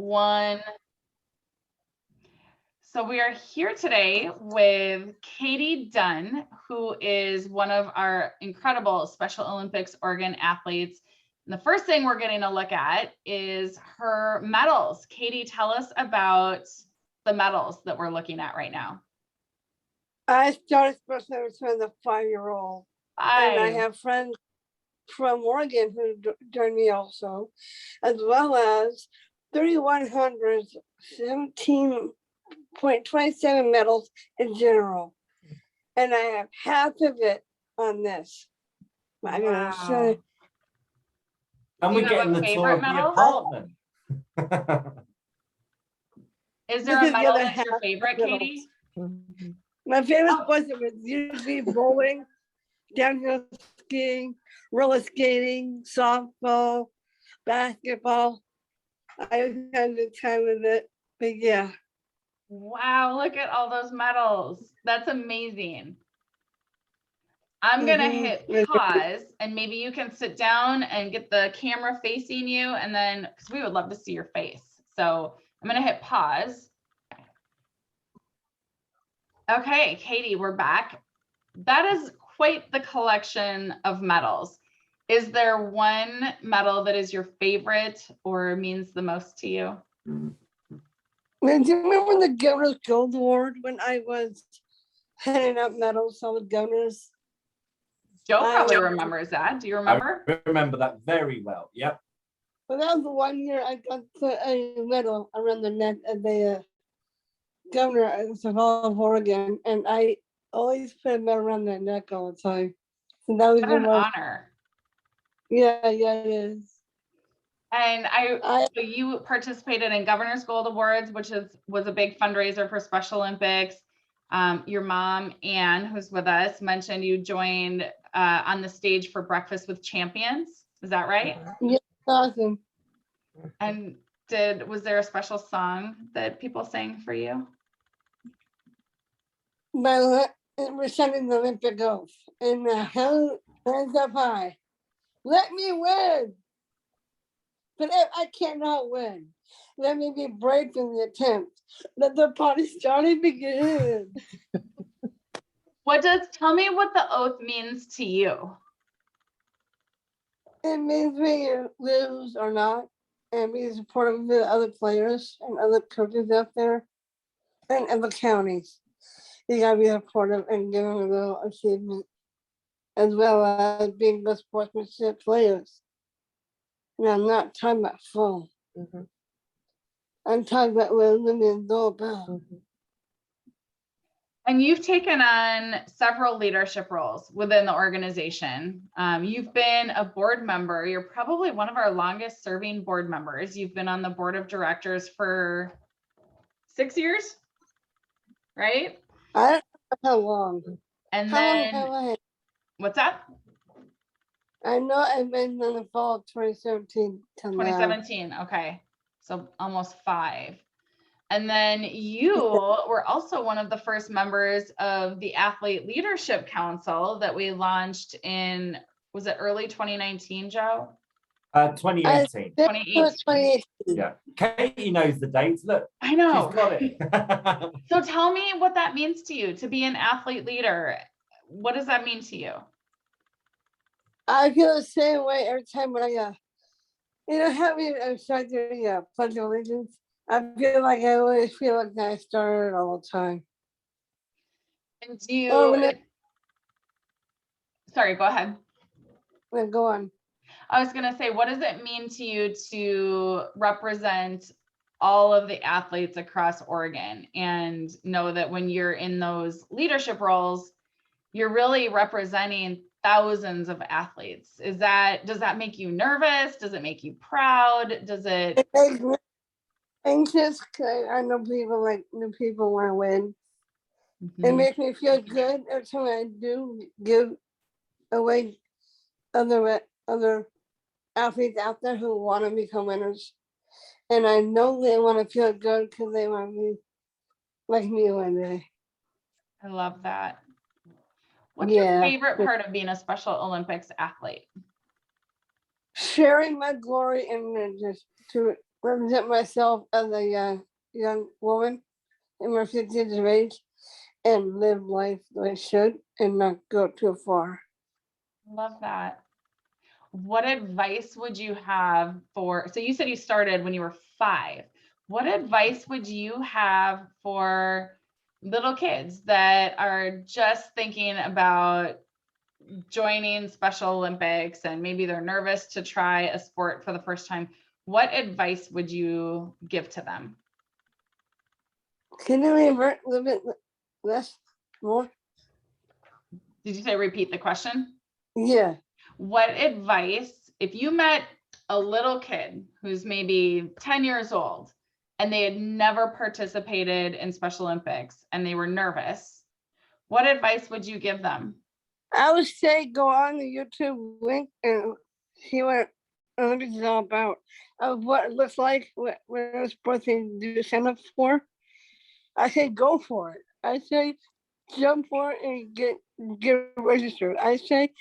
1. So we are here today with Katie Dunn, who is one of our incredible Special Olympics Oregon athletes. And the first thing we're getting a look at is her medals. Katie, tell us about the medals that we're looking at right now. I started Special Olympics as a 5-year-old. And I have friends from Oregon who joined me also, as well as 3,100, 17.27 medals in general. And I have half of it on this. I'm gonna show you. And we're getting the tour of the apartment. Is there a medal that's your favorite, Katie? My favorite sports was usually bowling, downhill skiing, roller skating, softball, basketball. I had a good time with it, but yeah. Wow, look at all those medals. That's amazing. I'm gonna hit pause and maybe you can sit down and get the camera facing you, and then, because we would love to see your face. So I'm gonna hit pause. Okay, Katie, we're back. That is quite the collection of medals. Is there one medal that is your favorite or means the most to you? Man, do you remember the Governor's Gold Award when I was handing out medals to the governors? Joe probably remembers that. Do you remember? I remember that very well. Yep. Well, that was the one year I got put a medal around the neck of the governor of all of Oregon, and I always put a medal around their neck all the time. So that was an honor. Yeah, it is. And so you participated in Governor's Gold Awards, which was a big fundraiser for Special Olympics. Your mom, Anne, who's with us, mentioned you joined on the stage for Breakfast with Champions. Is that right? Yeah, awesome. And was there a special song that people sang for you? We're sending the Olympic oath, and hands up high. Let me win. But if I cannot win, let me be brave in the attempt. Let the party starting begin. Tell me what the oath means to you. It means when you lose or not, and be supportive of the other players and other coaches out there and other counties. You gotta be supportive and give them a little achievement, as well as being good sportsmanship players. And I'm not talking about fun. I'm talking about what women know about. And you've taken on several leadership roles within the organization. You've been a board member. You're probably one of our longest serving board members. You've been on the board of directors for 6 years, right? I don't know how long. And how then, long what's that? I know I've been in the fall of 2017 till 2017, okay. So almost 5. And then you were also one of the first members of the Athlete Leadership Council that we launched in, was it early 2019, Joe? 2018. 2018. Yeah, Katie knows the dates. Look, I know. She's got it. So tell me what that means to you, to be an athlete leader. What does that mean to you? I feel the same way every time when I how I start doing Pledge of Allegiance. I feel like I always feel like I started all the time. And do you? Sorry, go ahead. Go on. I was gonna say, what does it mean to you to represent all of the athletes across Oregon and know that when you're in those leadership roles, you're really representing thousands of athletes? Does that make you nervous? Does it make you proud? Does it? It makes me anxious because I know people want to win. It makes me feel good every time I do give away other athletes out there who want to become winners. And I know they want to feel good because they want to be like me one day. I love that. What's your favorite part of being a Special Olympics athlete? Sharing my glory and just to represent myself as a young woman in my 50s years of age and live life the way I should and not go too far. Love that. What advice would you have for, so you said you started when you were 5. What advice would you have for little kids that are just thinking about joining Special Olympics and maybe they're nervous to try a sport for the first time? What advice would you give to them? Can you revert a little bit less, more? Did you say repeat the question? Yeah. What advice, if you met a little kid who's maybe 10 years old and they had never participated in Special Olympics and they were nervous, what advice would you give them? I would say go on the YouTube link and see what Olympics is all about. Of what it looks like, what sports they do sign up for. I say go for it. I say jump for it and get registered. I say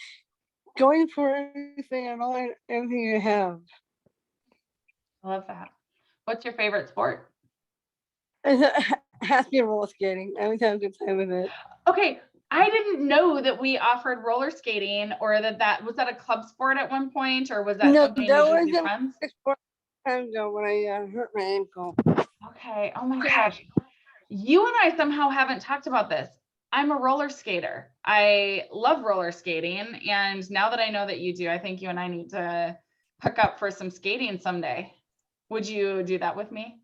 going for everything and all everything you have. I love that. What's your favorite sport? It has to be roller skating. I always have a good time with it. Okay, I didn't know that we offered roller skating, or that was that a club sport at one point, or was that No, something that you did with wasn't friends? a sport time ago when I hurt my ankle. Okay. Oh my gosh. You and I somehow haven't talked about this. I'm a roller skater. I love roller skating. And now that I know that you do, I think you and I need to hook up for some skating someday. Would you do that with me?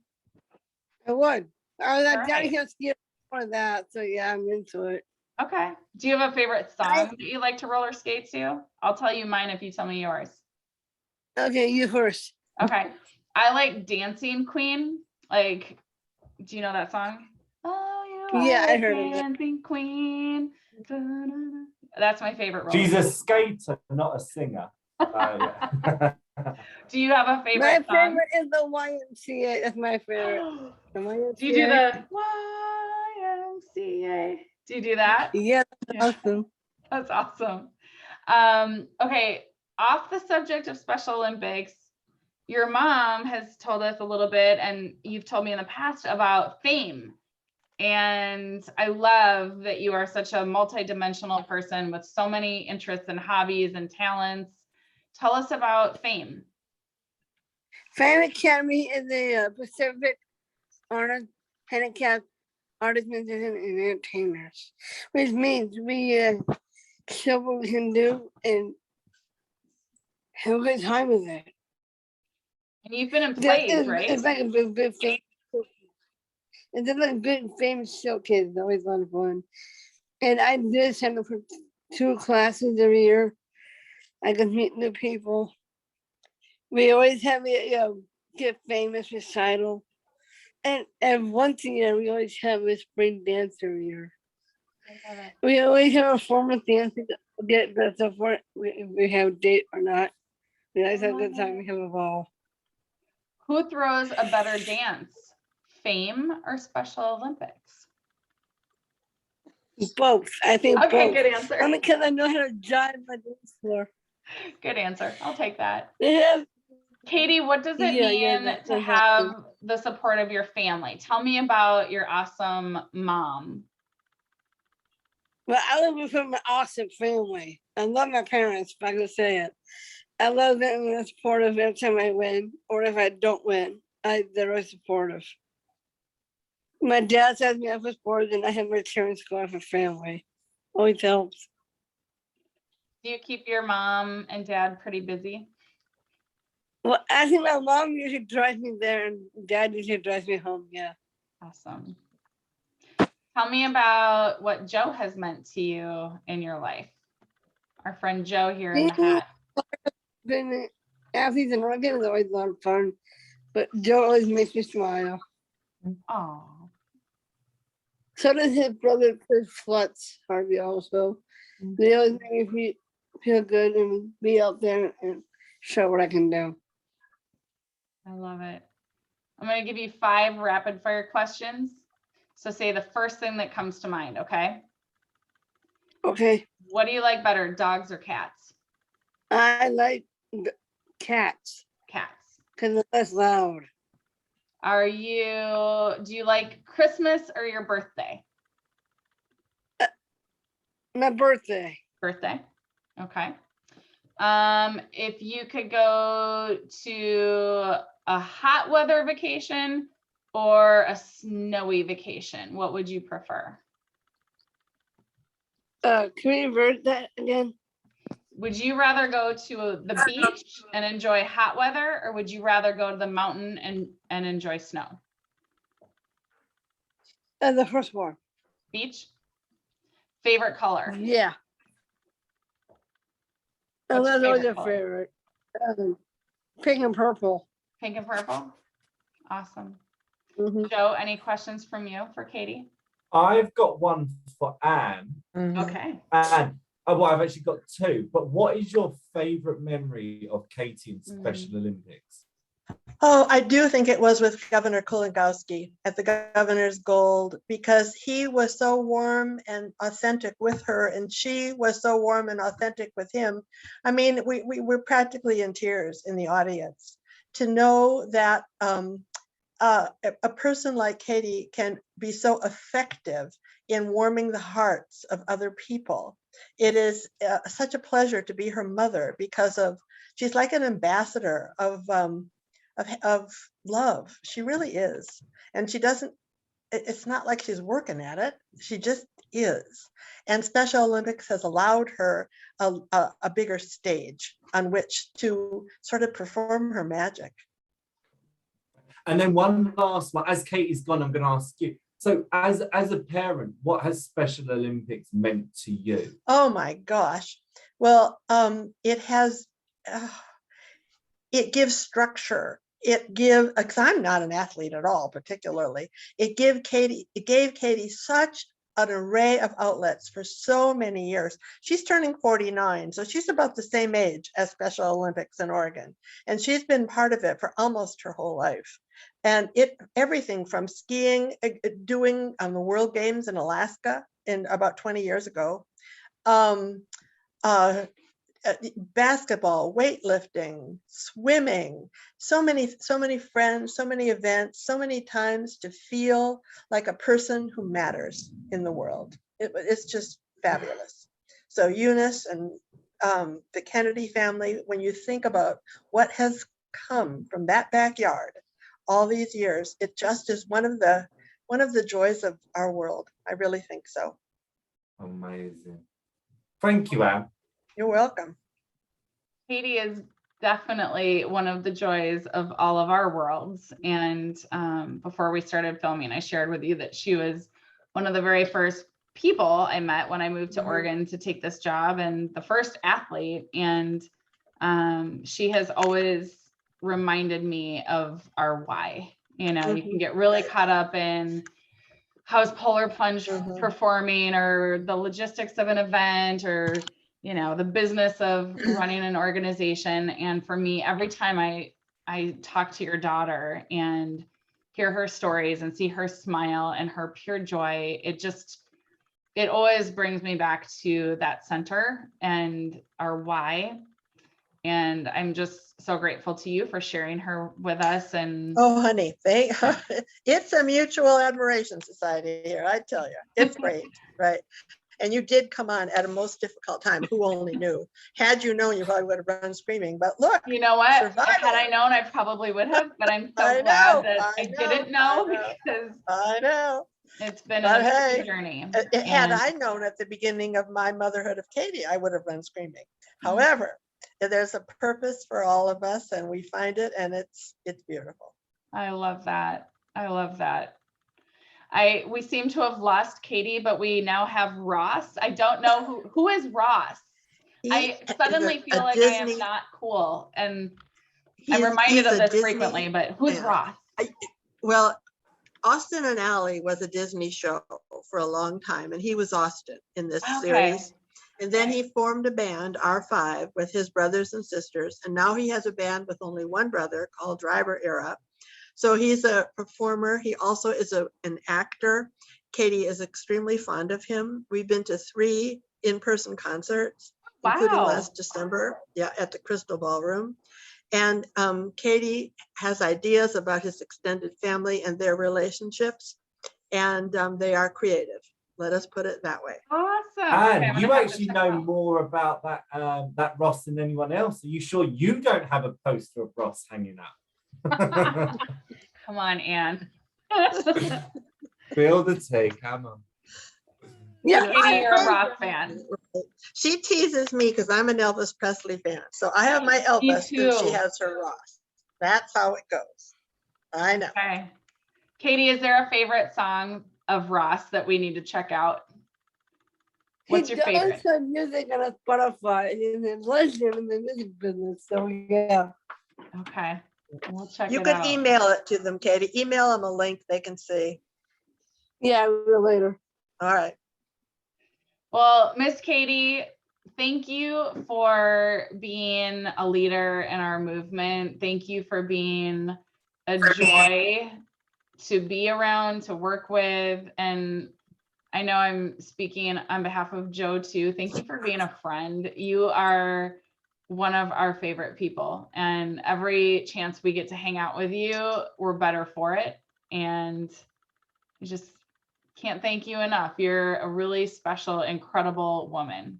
I would. I was All like, Daddy right. can't ski for that. So yeah, I'm into it. Okay. Do you have a favorite song that you like to roller skate to? I'll tell you mine if you tell me yours. Okay, you first. Okay. I like Dancing Queen. Like, do you know that song? Oh, you Yeah, are I a heard of it. dancing queen. Da-da-da. That's my favorite roller. She's a skater, not a singer. Yeah. Do you have a My favorite song? favorite is the YMCA. That's my favorite. The YMCA. Do you do the YMCA? Do you do that? Yeah, that's awesome. That's awesome. Okay, off the subject of Special Olympics, your mom has told us a little bit, and you've told me in the past about fame. And I love that you are such a multidimensional person with so many interests and hobbies and talents. Tell us about fame. Fan Academy is a Pacific Artist Handicapped Artists, Musicians, and Entertainers, which means we show what we can do and have a good time with it. And you've been in plays, right? It's like a big thing. It's just like a big famous showcase. It's always a lot of fun. And I did sign up for 2 classes every year. I could meet new people. We always have a get famous recital. And once a year, we always have a spring dance every year. We always have a formal dance to get the support. We have a date or not. We always have a good time. We have a ball. Who throws a better dance, fame or Special Olympics? Both. I think Okay, both. good answer. Only because I know how to jive my dance floor. Good answer. I'll take that. Yeah. Katie, what does it mean to have the support of your family? Tell me about your awesome mom. Well, I live with an awesome family. I love my parents, if I can say it. I love them and they're supportive every time I win, or if I don't win, they're very supportive. My dad sets me up for sports and I have my cheering squad for family. Always helps. Do you keep your mom and dad pretty busy? Well, I think my mom usually drives me there and dad usually drives me home, yeah. Awesome. Tell me about what Joe has meant to you in your life. Our friend Joe here in the hat. Been athletes and Oregon is always a lot of fun, but Joe always makes me smile. Oh, So does his brother Chris Flutz, Harvey also. They always make me feel good and be out there and show what I can do. I love it. I'm going to give you 5 rapid fire questions. So say the first thing that comes to mind, okay? Okay. What do you like better, dogs or cats? I like cats Cats. because they're less loud. do you like Christmas or your birthday? My birthday. Birthday. Okay. If you could go to a hot weather vacation or a snowy vacation, what would you prefer? Can we revert that again? Would you rather go to the beach and enjoy hot weather, or would you rather go to the mountain and enjoy snow? The first one. Beach? Favorite color? Yeah. And What's your that's always favorite a color? favorite. Pink and purple. Pink and purple? Awesome. Mhm. Joe, any questions from you for Katie? I've got one for Anne. Okay. Anne, well, I've actually got two, but what is your favorite memory of Katie in Special Olympics? Oh, I do think it was with Governor Kulongoski at the Governor's Gold, because he was so warm and authentic with her, and she was so warm and authentic with him. I mean, we were practically in tears in the audience to know that a person like Katie can be so effective in warming the hearts of other people. It is such a pleasure to be her mother, because she's like an ambassador of love. She really is. And she doesn't, it's not like she's working at it. She just is. And Special Olympics has allowed her a bigger stage on which to sort of perform her magic. And then one last one, as Katie's gone, I'm going to ask you. So as a parent, what has Special Olympics meant to you? Oh my gosh. Well, it gives structure. Because I'm not an athlete at all, particularly. It gave Katie such an array of outlets for so many years. She's turning 49, so she's about the same age as Special Olympics in Oregon. And she's been part of it for almost her whole life. And everything from skiing, doing the World Games in Alaska in about 20 years ago, basketball, weightlifting, swimming, so many friends, so many events, so many times to feel like a person who matters in the world. It's just fabulous. So Eunice and the Kennedy family, when you think about what has come from that backyard all these years, it just is one of the joys of our world. I really think so. Amazing. Thank you, Anne. You're welcome. Katie is definitely one of the joys of all of our worlds. And before we started filming, I shared with you that she was one of the very first people I met when I moved to Oregon to take this job, and the first athlete. And she has always reminded me of our why. You know, you can get really caught up in how's polar plunge performing, or the logistics of an event, or you know, the business of running an organization. And for me, every time I talk to your daughter and hear her stories and see her smile and her pure joy, it always brings me back to that center and our why. And I'm just so grateful to you for sharing her with us. And oh, honey, it's a mutual admiration society here. I tell you, it's great, right? And you did come on at a most difficult time. Who only knew? Had you known, you probably would have run screaming. But look, you know what? survival. Had I known, I probably would have. But I'm so I glad know, that I didn't know, because I know. it's been But an amazing hey, journey. Had And I known at the beginning of my motherhood of Katie, I would have run screaming. However, there's a purpose for all of us, and we find it, and it's beautiful. I love that. I love that. We seem to have lost Katie, but we now have Ross. I don't know who is Ross. I suddenly feel like I am not cool, and I'm reminded of this frequently, but who's Ross? Well, Austin and Ally was a Disney show for a long time, and he was Austin in this series. And then he formed a band, R5, with his brothers and sisters. And now he has a band with only one brother called Driver Era. So he's a performer. He also is an actor. Katie is extremely fond of him. We've been to 3 in-person concerts, including last December, at the Crystal Ballroom. And Katie has ideas about his extended family and their relationships, and they are creative. Let us put it that way. Awesome. Okay, I'm And you gonna have to actually check know it out. more about that Ross than anyone else. Are you sure you don't have a poster of Ross hanging up? Come on, Anne. Feel the take, come on. Yeah, Katie, you're a I- rock fan. She teases me because I'm an Elvis Presley fan. So I have my Me Elvis and she too. has her Ross. That's how it goes. I know. Okay. Katie, is there a favorite song of Ross that we need to check out? What's he your favorite? does some music on a Spotify. He's a legend in the music business. So yeah. Okay. We'll check You it can out. email it to them, Katie. Email them a link they can see. Yeah, I will later. All right. Well, Miss Katie, thank you for being a leader in our movement. Thank you for being a joy to be around, to work with. And I know I'm speaking on behalf of Joe too. Thank you for being a friend. You are one of our favorite people. And every chance we get to hang out with you, we're better for it. And I just can't thank you enough. You're a really special, incredible woman.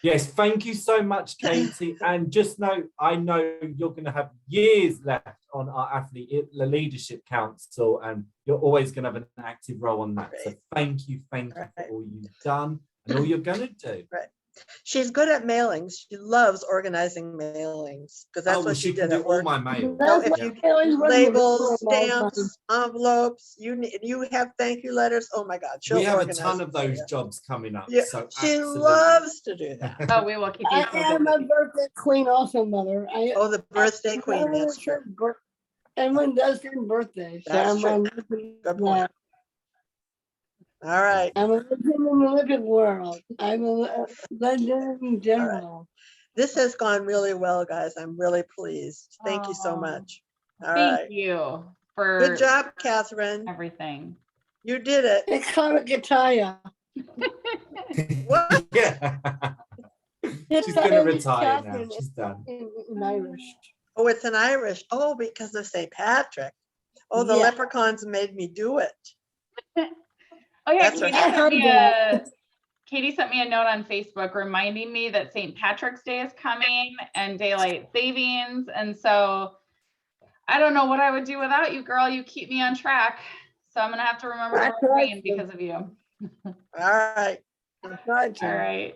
Yes, thank you so much, Katie. And just know, I know you're going to have years left on our athlete leadership council, and you're always going to have an active role on that. So thank you for all you've done and all you're going to do. Right. She's good at mailings. She loves organizing mailings because that's Oh, well, what she she can did do at all work. my mail. So if That's you why I always run the labels, report all the time. stamps, envelopes, you have thank you letters. Oh my God, she'll We have a organize ton it of for those you. jobs coming up. Yeah, So she absolutely. loves to do that. Oh, we will keep you I am a posted. birthday queen also, Mother. Oh, the birthday queen, Everyone that's true. says everyone does say birthday. So That's I'm true. on Good point. All right. I'm a legend in the living world. I'm a legend in general. This has gone really well, guys. I'm really pleased. Thank you so Oh, much. All Thank right. you for Good job, Catherine. everything. You did it. It's called a guitar. What? Yeah. She's going to retire now. She's done. In Irish. Oh, it's an Irish. Oh, because of St. Patrick. Oh, the Yeah. leprechauns made me do it. Oh yeah, That's right. Katie sent me a note on Facebook reminding me that St. Patrick's Day is coming and daylight savings. And so I don't know what I would do without you, girl. You keep me on track. So I'm gonna have to remember to That's wear right. green because of you. All right. All All right.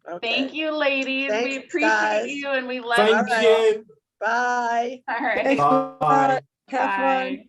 Okay. Thank you, ladies. Thanks, we appreciate guys. you and we love Thank you. you. Bye. All right. Thanks. Bye. Have fun. Bye.